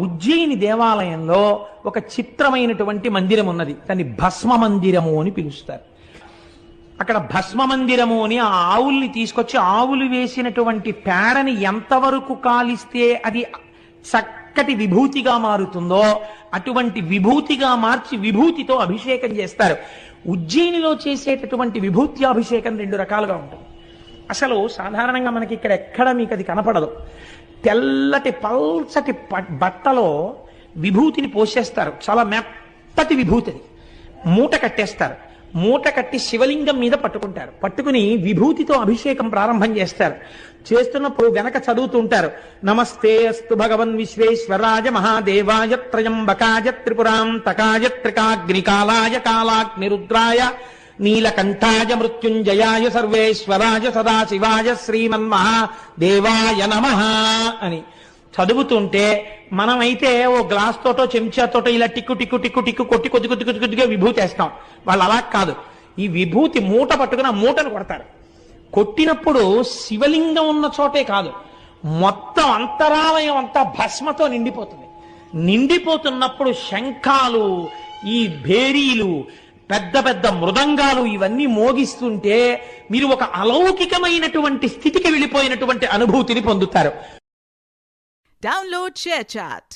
ఉజ్జయిని దేవాలయంలో ఒక చిత్రమైనటువంటి మందిరం ఉన్నది, దాన్ని భస్మ మందిరము అని పిలుస్తారు. అక్కడ భస్మ మందిరము అని ఆ ఆవుల్ని తీసుకొచ్చి ఆవులు వేసినటువంటి పేడని ఎంతవరకు కాలిస్తే అది చక్కటి విభూతిగా మారుతుందో అటువంటి విభూతిగా మార్చి విభూతితో అభిషేకం చేస్తారు. ఉజ్జయినిలో చేసేటటువంటి విభూతి అభిషేకం 2 రకాలుగా ఉంటుంది. అసలు సాధారణంగా మనకి ఇక్కడ ఎక్కడ మీకు అది కనపడదు. తెల్లటి పల్చటి బట్టలో విభూతిని పోసేస్తారు, చాలా మెత్తటి విభూతిని మూట కట్టేస్తారు. మూట కట్టి శివలింగం మీద పట్టుకుంటారు. పట్టుకుని విభూతితో అభిషేకం ప్రారంభం చేస్తారు. చేస్తున్నప్పుడు వెనక చదువుతుంటారు, నమస్తే అస్తు భగవన్ విశ్వేశ్వరాయ మహాదేవాయ త్రయంబకాయ త్రిపురాంతకాయ త్రికాగ్నికాలాయ కాలాగ్నిరుద్రాయ నీలకంఠాయ మృత్యుంజయాయ సర్వేశ్వరాయ సదాశివాయ శ్రీమన్మహాదేవాయ నమః అని చదువుతుంటే మనమైతే ఓ గ్లాస్ తోటో చెంచాతోటో ఇలా టిక్కు టిక్కు టిక్కు టిక్కు కొట్టి కొద్ది కొద్ది కొద్ది కొద్దిగా విభూతి వేస్తాం. వాళ్ళు అలా కాదు, ఈ విభూతి మూట పట్టుకుని ఆ మూటను కొడతారు. కొట్టినప్పుడు శివలింగం ఉన్న చోటే కాదు, మొత్తం అంతరాలయం అంతా భస్మతో నిండిపోతుంది. నిండిపోతున్నప్పుడు శంఖాలు, ఈ భేరీలు, పెద్ద పెద్ద మృదంగాలు ఇవన్నీ మోగిస్తుంటే మీరు ఒక అలౌకికమైనటువంటి స్థితికి వెళ్ళిపోయినటువంటి అనుభూతిని పొందుతారు. Download ShareChat.